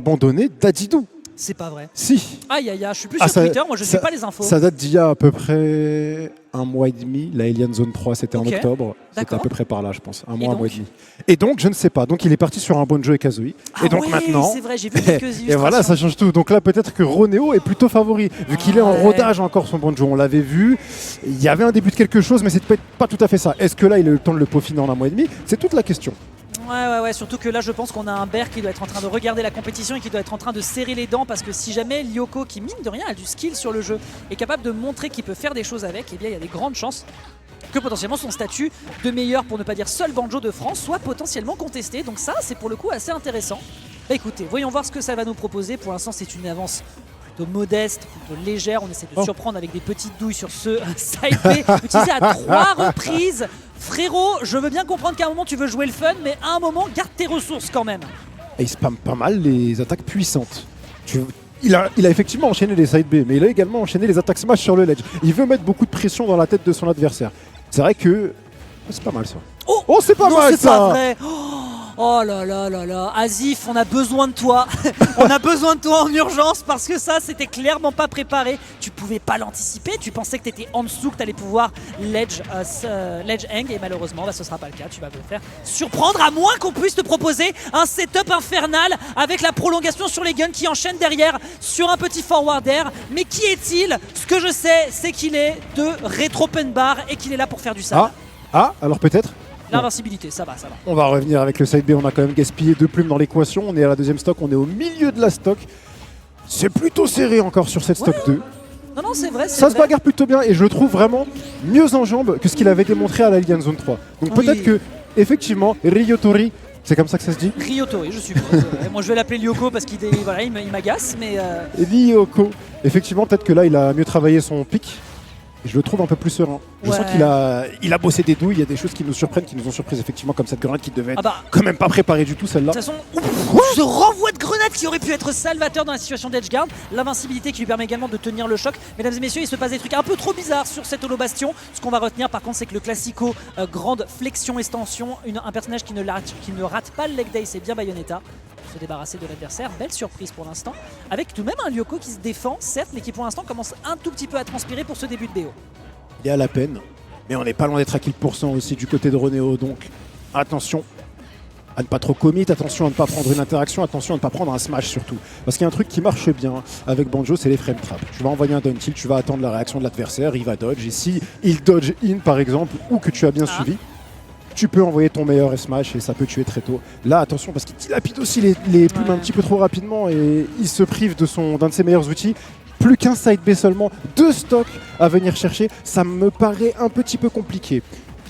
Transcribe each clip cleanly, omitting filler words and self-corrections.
abandonné Dadidou. C'est pas vrai. Si. Aïe aïe aïe, je suis plus sur Twitter, moi je sais pas les infos. Ça date d'il y a à peu près un mois et demi. La Alien Zone 3, c'était en octobre. C'était à peu près par là, je pense. Un mois et demi. Et donc, je ne sais pas. Donc, il est parti sur un Banjo et Kazooie. Ah et donc ouais, maintenant. c'est vrai, j'ai vu quelques illustrations. Et voilà, ça change tout. Donc là, peut-être que Ronéo est plutôt favori. Vu qu'il est en rodage encore, son Banjo. On l'avait vu. Il y avait un début de quelque chose, mais c'est peut-être pas tout à fait ça. Est-ce que là, il a eu le temps de le peaufiner en un mois et demi? C'est toute la question. Ouais, surtout que là je pense qu'on a un Bear qui doit être en train de regarder la compétition et qui doit être en train de serrer les dents parce que si jamais Lyoko, qui mine de rien a du skill sur le jeu, est capable de montrer qu'il peut faire des choses avec, eh bien il y a des grandes chances que potentiellement son statut de meilleur, pour ne pas dire seul Banjo de France, soit potentiellement contesté. Donc ça c'est pour le coup assez intéressant. Bah écoutez, voyons voir ce que ça va nous proposer. Pour l'instant c'est une avance plutôt modeste, plutôt légère. On essaie de surprendre avec des petites douilles sur ce side B utilisé à 3 reprises. Frérot, je veux bien comprendre qu'à un moment tu veux jouer le fun, mais à un moment garde tes ressources quand même. Et il spamme pas mal les attaques puissantes. Il a effectivement enchaîné les side B, mais il a également enchaîné les attaques smash sur le ledge. Il veut mettre beaucoup de pression dans la tête de son adversaire. C'est vrai que c'est pas mal ça. Oh, c'est pas mal c'est ça. Pas vrai. Oh là là là là, Asif, on a besoin de toi. On a besoin de toi en urgence parce que ça, c'était clairement pas préparé. Tu pouvais pas l'anticiper, tu pensais que t'étais en dessous, que t'allais pouvoir ledge hang et malheureusement, ce sera pas le cas. Tu vas me faire surprendre à moins qu'on puisse te proposer un setup infernal avec la prolongation sur les guns qui enchaînent derrière sur un petit forward air. Mais qui est-il? Ce que je sais, c'est qu'il est de rétro open bar et qu'il est là pour faire du sale. Alors peut-être. L'invincibilité, ça va. On va revenir avec le side B, on a quand même gaspillé 2 plumes dans l'équation, on est à la deuxième stock, on est au milieu de la stock. C'est plutôt serré encore sur cette stock 2. Non, c'est vrai. Ça se bagarre plutôt bien et je le trouve vraiment mieux en jambes que ce qu'il avait démontré à l'Alien Zone 3. Donc peut-être que, effectivement, Ryotori, c'est comme ça que ça se dit? Ryotori, je suppose. Moi je vais l'appeler Lyoko parce qu'il m'agace, mais... Ryoko, effectivement, peut-être que là il a mieux travaillé son pic. Je le trouve un peu plus serein. Je sens qu'il a bossé des douilles, il y a des choses qui nous surprennent, qui nous ont surpris effectivement, comme cette grenade qui devait être quand même pas préparée du tout celle-là. De toute façon, ce renvoi de grenade qui aurait pu être salvateur dans la situation d'Edgeguard, l'invincibilité qui lui permet également de tenir le choc. Mesdames et messieurs, il se passe des trucs un peu trop bizarres sur cet holo bastion. Ce qu'on va retenir par contre, c'est que le classico grande flexion extension, un personnage qui ne rate pas le leg day, c'est bien Bayonetta. Se débarrasser de l'adversaire, belle surprise pour l'instant, avec tout de même un Lyoko qui se défend, certes, mais qui pour l'instant commence un tout petit peu à transpirer pour ce début de BO. Il est à la peine, mais on n'est pas loin d'être à kill % aussi du côté de Ronéo, donc attention à ne pas trop commit, attention à ne pas prendre une interaction, attention à ne pas prendre un smash surtout. Parce qu'il y a un truc qui marche bien avec Banjo, c'est les frame traps. Tu vas envoyer un down tilt, tu vas attendre la réaction de l'adversaire, il va dodge, et si il dodge in par exemple, ou que tu as bien suivi, tu peux envoyer ton meilleur smash et ça peut tuer très tôt. Là, attention, parce qu'il dilapide aussi les plumes un petit peu trop rapidement et il se prive d'un de ses meilleurs outils. Plus qu'un side B seulement, 2 stocks à venir chercher, ça me paraît un petit peu compliqué.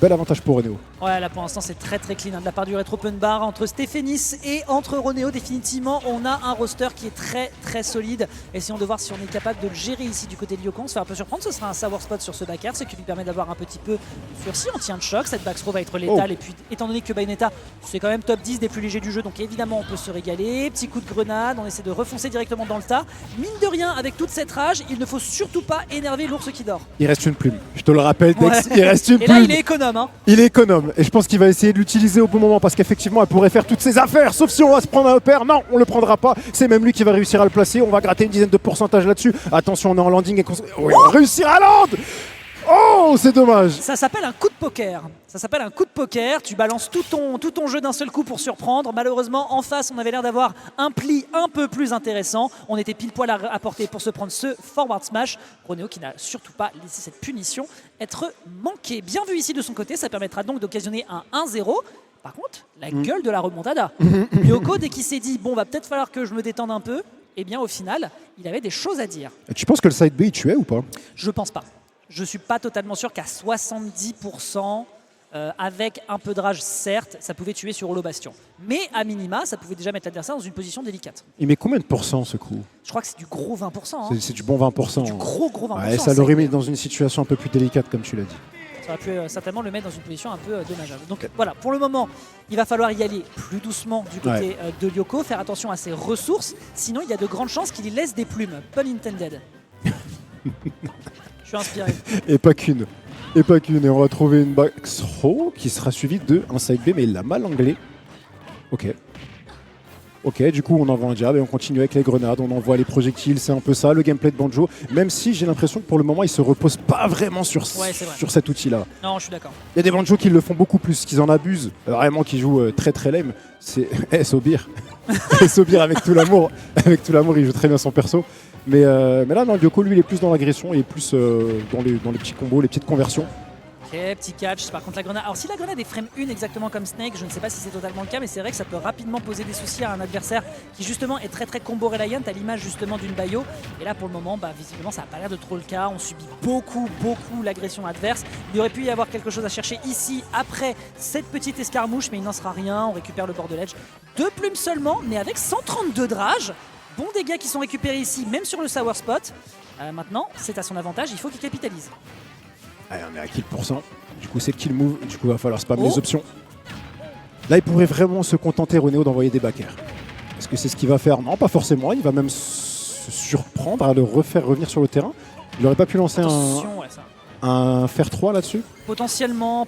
Bel avantage pour Ronéo. Ouais, là pour l'instant c'est très clean de la part du Retro Open Bar entre Stéphénis et entre Ronéo. Définitivement, on a un roster qui est très solide. Essayons de voir si on est capable de le gérer ici du côté de Lyoko. On se fait un peu surprendre, ce sera un savoir spot sur ce back air, ce qui lui permet d'avoir un petit peu de sursis. On tient de choc, cette back throw va être létale. Et puis étant donné que Bayonetta c'est quand même top 10 des plus légers du jeu, donc évidemment on peut se régaler. Petit coup de grenade, on essaie de refoncer directement dans le tas. Mine de rien, avec toute cette rage, il ne faut surtout pas énerver l'ours qui dort. Il reste une plume, je te le rappelle Dex, il reste une plume. Et là il est économe. Il est économe et je pense qu'il va essayer de l'utiliser au bon moment parce qu'effectivement elle pourrait faire toutes ses affaires sauf si on va se prendre un upper. Non, on le prendra pas, c'est même lui qui va réussir à le placer. On va gratter une dizaine de pourcentage là-dessus. Attention, on est en landing et on va réussir à land. Oh, c'est dommage. Ça s'appelle un coup de poker. Tu balances tout ton jeu d'un seul coup pour surprendre. Malheureusement, en face, on avait l'air d'avoir un pli un peu plus intéressant. On était pile poil à portée pour se prendre ce forward smash. Ronéo qui n'a surtout pas laissé cette punition être manquée. Bien vu ici de son côté, ça permettra donc d'occasionner un 1-0. Par contre, la gueule de la remontada. Lyoko, dès qu'il s'est dit, bon, va peut-être falloir que je me détende un peu, eh bien au final, il avait des choses à dire. Et tu penses que le side B il tuait ou pas? Je pense pas. Je suis pas totalement sûr qu'à 70%, avec un peu de rage, certes, ça pouvait tuer sur Holo Bastion. Mais à minima, ça pouvait déjà mettre l'adversaire dans une position délicate. Il met combien de pourcents ce coup? Je crois que c'est du gros 20%. Hein. C'est du bon 20%. Du gros 20%. Ouais, ça l'aurait mis dans une situation un peu plus délicate, comme tu l'as dit. Ça aurait pu certainement le mettre dans une position un peu dommageable. Donc voilà, pour le moment, il va falloir y aller plus doucement du côté de Lyoko, faire attention à ses ressources, sinon il y a de grandes chances qu'il y laisse des plumes. Pun intended. Je suis inspiré. Et pas qu'une. Et on va trouver une back throw qui sera suivie de un side B, mais il l'a mal anglais. Ok. Ok, du coup on envoie un jab et on continue avec les grenades, on envoie les projectiles, c'est un peu ça le gameplay de Banjo, même si j'ai l'impression que pour le moment il se repose pas vraiment sur cet outil-là. Non, je suis d'accord. Il y a des Banjo qui le font beaucoup plus, qu'ils en abusent, vraiment qui jouent très très lame. C'est Sobir. Sobir avec tout l'amour, il joue très bien son perso. Mais là non, Lyoko lui il est plus dans l'agression, il est plus dans les petits combos, les petites conversions. Ok, petit catch, par contre la grenade. Alors si la grenade est frame 1 exactement comme Snake, je ne sais pas si c'est totalement le cas, mais c'est vrai que ça peut rapidement poser des soucis à un adversaire qui justement est très combo reliant à l'image justement d'une Bayo. Et là pour le moment, visiblement ça n'a pas l'air de trop le cas. On subit beaucoup l'agression adverse. Il aurait pu y avoir quelque chose à chercher ici après cette petite escarmouche, mais il n'en sera rien. On récupère le bord de l'edge. 2 plumes seulement, mais avec 132 de rage. Bons dégâts qui sont récupérés ici, même sur le sour spot. Maintenant, c'est à son avantage, il faut qu'il capitalise. Allez, on est à kill %. Du coup, c'est le kill move. Du coup, il va falloir spam les options. Là, il pourrait vraiment se contenter, Ronéo, d'envoyer des backers. Est-ce que c'est ce qu'il va faire? Non, pas forcément. Il va même se surprendre à le refaire revenir sur le terrain. Il n'aurait pas pu lancer un fer 3 là-dessus? Potentiellement,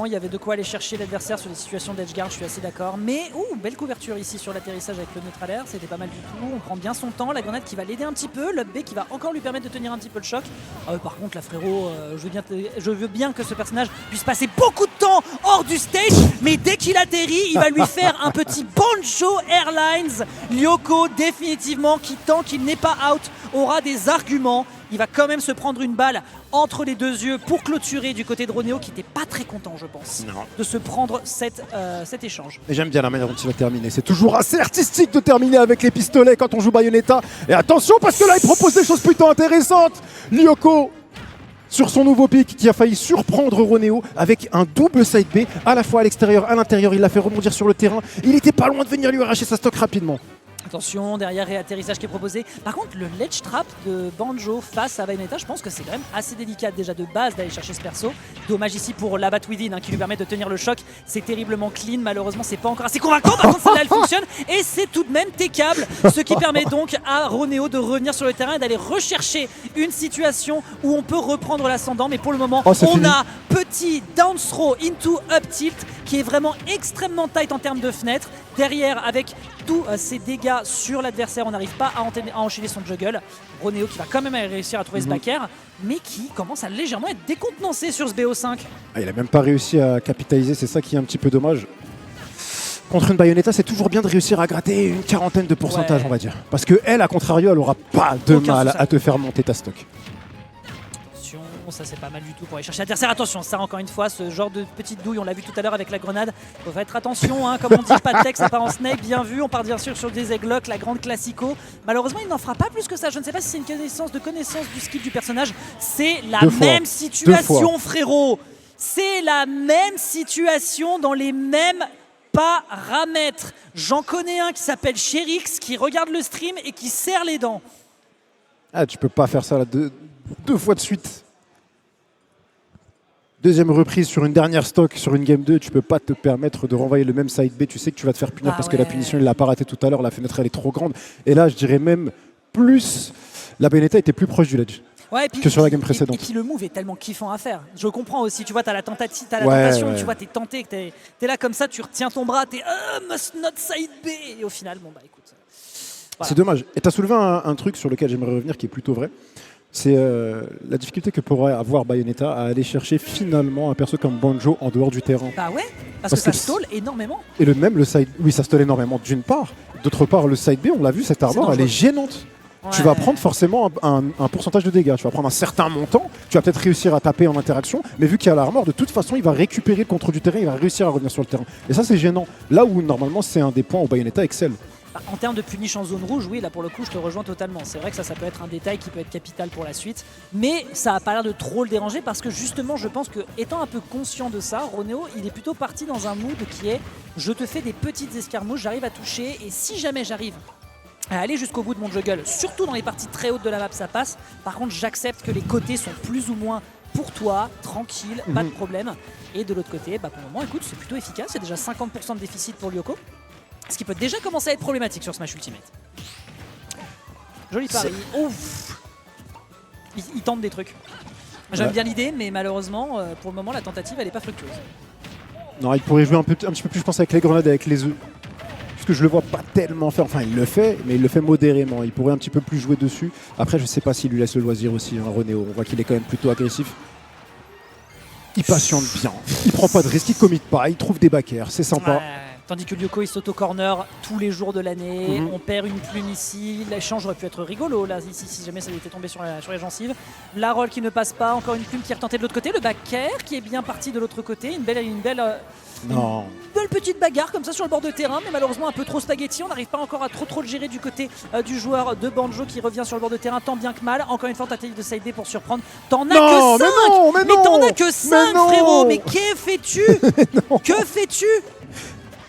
il y avait de quoi aller chercher l'adversaire sur des situations d'edgeguard, je suis assez d'accord. Mais, belle couverture ici sur l'atterrissage avec le neutral air, c'était pas mal du tout. On prend bien son temps, la grenade qui va l'aider un petit peu, l'up B qui va encore lui permettre de tenir un petit peu le choc. Par contre, la frérot, je veux bien que ce personnage puisse passer beaucoup de temps hors du stage, mais dès qu'il atterrit, il va lui faire un petit Banjo Airlines. Lyoko, définitivement, qui tant qu'il n'est pas out, aura des arguments. Il va quand même se prendre une balle entre les deux yeux pour clôturer du côté de Ronéo qui n'était pas très content, je pense, de se prendre cet échange. Et j'aime bien la manière dont il va terminer. C'est toujours assez artistique de terminer avec les pistolets quand on joue Bayonetta. Et attention parce que là il propose des choses plutôt intéressantes. Lyoko sur son nouveau pick qui a failli surprendre Ronéo avec un double side B à la fois à l'extérieur, à l'intérieur. Il l'a fait rebondir sur le terrain. Il était pas loin de venir lui arracher sa stock rapidement. Attention, derrière réatterrissage qui est proposé. Par contre, le ledge trap de Banjo face à Bayonetta, je pense que c'est quand même assez délicat déjà de base d'aller chercher ce perso. Dommage ici pour la Bat Within qui lui permet de tenir le choc. C'est terriblement clean, malheureusement c'est pas encore assez convaincant. Par contre, celle-là elle fonctionne et c'est tout de même teckable. Ce qui permet donc à Ronéo de revenir sur le terrain et d'aller rechercher une situation où on peut reprendre l'ascendant. Mais pour le moment, on a petit down throw into up tilt qui est vraiment extrêmement tight en termes de fenêtre. Derrière, avec tous ces dégâts sur l'adversaire, on n'arrive pas à enchaîner son juggle. Ronéo qui va quand même réussir à trouver ce backer, mais qui commence à légèrement être décontenancé sur ce BO5. Il n'a même pas réussi à capitaliser, c'est ça qui est un petit peu dommage. Contre une Bayonetta, c'est toujours bien de réussir à gratter une quarantaine de pourcentage, on va dire. Parce que elle, à contrario, elle aura pas de mal à te faire monter ta stock. Ça c'est pas mal du tout pour aller chercher l'adversaire. Attention, ça encore une fois, ce genre de petite douille, on l'a vu tout à l'heure avec la grenade. Il faut faire attention, comme on dit, pas de texte, ça part en snake, bien vu. On part bien sûr sur des aiglocs, la grande classico. Malheureusement, il n'en fera pas plus que ça. Je ne sais pas si c'est une connaissance du skill du personnage. C'est la même situation, frérot. C'est la même situation dans les mêmes paramètres. J'en connais un qui s'appelle Sherix, qui regarde le stream et qui serre les dents. Ah, tu peux pas faire ça là, deux fois de suite. Deuxième reprise sur une dernière stock, sur une game 2, tu peux pas te permettre de renvoyer le même side B. Tu sais que tu vas te faire punir parce que la punition, il l'a pas raté tout à l'heure. La fenêtre, elle est trop grande. Et là, je dirais même plus, la Bayonetta était plus proche du ledge que sur la game précédente. Et puis le move est tellement kiffant à faire. Je comprends aussi, tu vois, t'as la tentation, tu vois, t'es tenté, t'es là comme ça, tu retiens ton bras, t'es must not side B. Et au final, bon bah écoute. Voilà. C'est dommage. Et t'as soulevé un truc sur lequel j'aimerais revenir qui est plutôt vrai. C'est la difficulté que pourrait avoir Bayonetta à aller chercher finalement un perso comme Banjo en dehors du terrain. Bah ouais, parce que ça stall énormément. Et le side, oui, ça stall énormément d'une part. D'autre part, le side B, on l'a vu, cette armor, elle est gênante. Ouais. Tu vas prendre forcément un pourcentage de dégâts. Tu vas prendre un certain montant. Tu vas peut-être réussir à taper en interaction. Mais vu qu'il y a l'armor, de toute façon, il va récupérer le contrôle du terrain. Il va réussir à revenir sur le terrain. Et ça, c'est gênant. Là où normalement, c'est un des points où Bayonetta excelle. En termes de punish en zone rouge, oui, là pour le coup, je te rejoins totalement. C'est vrai que ça peut être un détail qui peut être capital pour la suite. Mais ça n'a pas l'air de trop le déranger parce que justement, je pense que étant un peu conscient de ça, Ronéo, il est plutôt parti dans un mood qui est je te fais des petites escarmouches, j'arrive à toucher et si jamais j'arrive à aller jusqu'au bout de mon juggle, surtout dans les parties très hautes de la map, ça passe. Par contre, j'accepte que les côtés sont plus ou moins pour toi, tranquille, pas de problème. Et de l'autre côté, pour le moment, écoute, c'est plutôt efficace. C'est déjà 50% de déficit pour Lyoko. Ce qui peut déjà commencer à être problématique sur Smash Ultimate. Joli pari. Ouf. Il tente des trucs. J'aime bien l'idée, mais malheureusement, pour le moment, la tentative, elle n'est pas fructueuse. Non, il pourrait jouer un petit peu plus, je pense, avec les grenades et avec les œufs. parce que je le vois pas tellement faire. Enfin, il le fait, mais il le fait modérément. Il pourrait un petit peu plus jouer dessus. Après, je sais pas s'il lui laisse le loisir aussi, hein, Ronéo. On voit qu'il est quand même plutôt agressif. Il patiente bien. Il prend pas de risque, il commit pas, il trouve des backers. C'est sympa. Ouais. Tandis que Lyoko il s'auto-corner tous les jours de l'année, on perd une plume ici, l'échange aurait pu être rigolo là ici si jamais ça lui était tombé sur les gencives. La roll qui ne passe pas, encore une plume qui est retentée de l'autre côté, le backer qui est bien parti de l'autre côté, une belle petite bagarre comme ça sur le bord de terrain, mais malheureusement un peu trop spaghetti, on n'arrive pas encore à trop le gérer du côté du joueur de Banjo qui revient sur le bord de terrain tant bien que mal. Encore une fois tentative de side B pour surprendre, t'en as que 5 mais t'en as que 5 frérot, mais que fais-tu? Que fais-tu?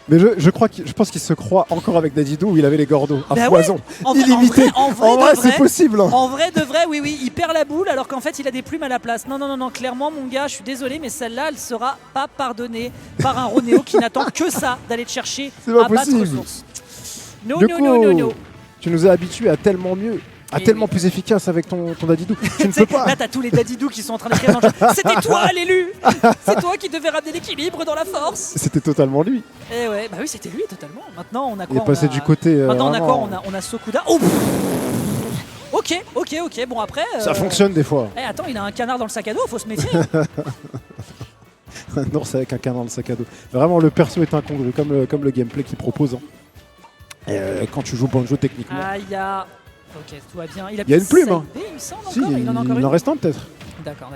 Mais je pense qu'il se croit encore avec Dadidou où il avait les gordos à bah foison. Ouais. Illimité. En vrai c'est possible. Hein. En vrai de vrai, oui, il perd la boule alors qu'en fait il a des plumes à la place. Non, clairement mon gars, je suis désolé, mais celle-là, elle sera pas pardonnée par un Ronéo qui n'attend que ça, d'aller te chercher à battre source. Non. Tu nous as habitués à tellement mieux. Tellement plus efficace avec ton Dadidou. Tu ne peux pas. Là, t'as tous les Dadidou qui sont en train d'écrire dans le jeu. C'était toi l'élu. C'est toi qui devais ramener l'équilibre dans la force. C'était totalement lui. Et ouais, bah oui, c'était lui totalement. Maintenant, on a quoi? Il est passé du côté. Maintenant, on a quoi? On a Sokuda. Oh Ok. Bon, après. Ça fonctionne des fois. Attends, il a un canard dans le sac à dos, faut se méfier. Un ours avec un canard dans le sac à dos. Vraiment, le perso est incongru, comme le gameplay qu'il propose. Hein. Quand tu joues Banjo techniquement. Ok, tout va bien. Il y a une plume. Hein. Il me semble si, encore. Il en reste un peut-être. D'accord.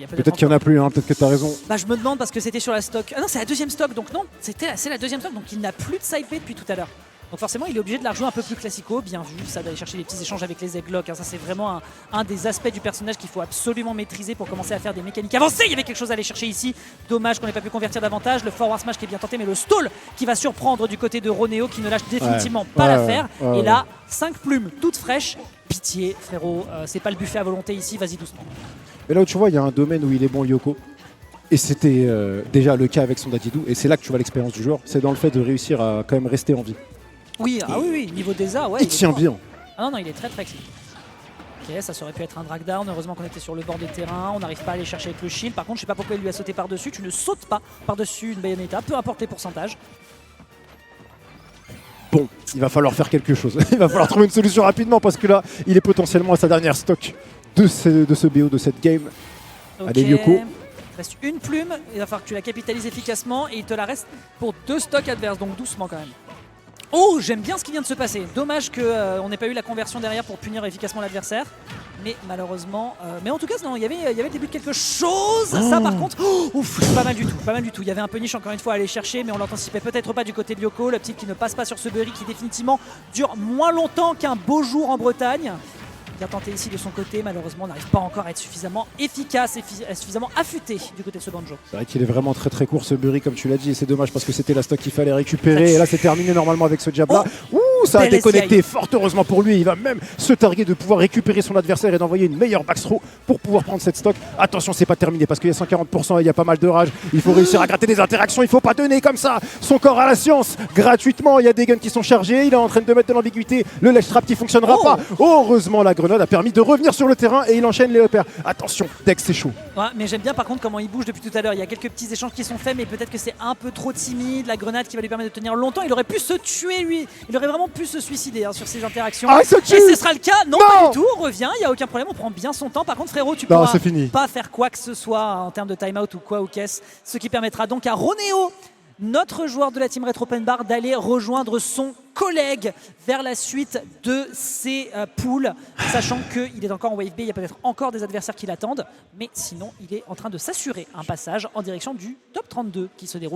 Peut-être qu'il n'y en a plus, hein. Peut-être que tu as raison. Bah, je me demande parce que c'était sur la stock. Ah non, c'est la deuxième stock, donc non, c'est la deuxième stock, donc il n'a plus de side B depuis tout à l'heure. Donc forcément, il est obligé de la rejouer un peu plus classico, bien vu, ça d'aller chercher les petits échanges avec les Egglocks. Hein. Ça, c'est vraiment un des aspects du personnage qu'il faut absolument maîtriser pour commencer à faire des mécaniques avancées. Il y avait quelque chose à aller chercher ici. Dommage qu'on n'ait pas pu convertir davantage. Le forward smash qui est bien tenté, mais le stall qui va surprendre du côté de Ronéo qui ne lâche définitivement pas l'affaire. Et là, 5 plumes toutes fraîches. Pitié, frérot, c'est pas le buffet à volonté ici, vas-y doucement. Mais là où tu vois, il y a un domaine où il est bon, Lyoko. Et c'était déjà le cas avec son Dadidou. Et c'est là que tu vois l'expérience du joueur. C'est dans le fait de réussir à quand même rester en vie. Oui, niveau des arts, ouais. Il tient bien. Ah non, il est très clean. Ok, ça aurait pu être un drag down. Heureusement qu'on était sur le bord de terrain. On n'arrive pas à aller chercher avec le shield. Par contre, je sais pas pourquoi il lui a sauté par-dessus. Tu ne sautes pas par-dessus une Bayonetta, peu importe les pourcentages. Bon, il va falloir faire quelque chose. Il va falloir trouver une solution rapidement parce que là, il est potentiellement à sa dernière stock de ce BO, de cette game. Okay. Allez, Lyoko. Il reste une plume. Il va falloir que tu la capitalises efficacement et il te la reste pour 2 stocks adverses. Donc doucement quand même. Oh, j'aime bien ce qui vient de se passer. Dommage qu'on n'ait pas eu la conversion derrière pour punir efficacement l'adversaire. Mais malheureusement... mais en tout cas, non, il y avait le début de quelque chose. Ça, par contre, pas mal du tout. Il y avait un punish, encore une fois, à aller chercher, mais on l'anticipait peut-être pas du côté de Lyoko. Le petit qui ne passe pas sur ce Burry qui définitivement dure moins longtemps qu'un beau jour en Bretagne. Bien tenté ici de son côté, malheureusement on n'arrive pas encore à être suffisamment efficace et suffisamment affûté du côté de ce Banjo. C'est vrai qu'il est vraiment très court ce Burry comme tu l'as dit et c'est dommage parce que c'était la stock qu'il fallait récupérer et là c'est terminé normalement avec ce jab là. Ça a déconnecté fort heureusement pour lui, il va même se targuer de pouvoir récupérer son adversaire et d'envoyer une meilleure backthrow pour pouvoir prendre cette stock. Attention, c'est pas terminé parce qu'il y a 140% et il y a pas mal de rage, il faut réussir à gratter des interactions, il faut pas donner comme ça son corps à la science gratuitement. Il y a des guns qui sont chargés, il est en train de mettre de l'ambiguïté, le ledge trap qui fonctionnera pas. Heureusement la grenade a permis de revenir sur le terrain et il enchaîne les repères. Attention, Dex c'est chaud. Ouais, mais j'aime bien par contre comment il bouge depuis tout à l'heure. Il y a quelques petits échanges qui sont faits, mais peut-être que c'est un peu trop timide. La grenade qui va lui permettre de tenir longtemps. Il aurait pu se tuer lui. Il aurait vraiment pu se suicider sur ces interactions. Et ce sera le cas. Non, pas du tout. On revient. Il n'y a aucun problème. On prend bien son temps. Par contre, frérot, tu pourras pas faire quoi que ce soit en termes de timeout ou quoi ou qu'est-ce. Ce qui permettra donc à Ronéo, notre joueur de la team Retro Open Bar, d'aller rejoindre son collègue vers la suite de ses poules, sachant qu'il est encore en Wave B, il y a peut-être encore des adversaires qui l'attendent, mais sinon il est en train de s'assurer un passage en direction du top 32 qui se déroule.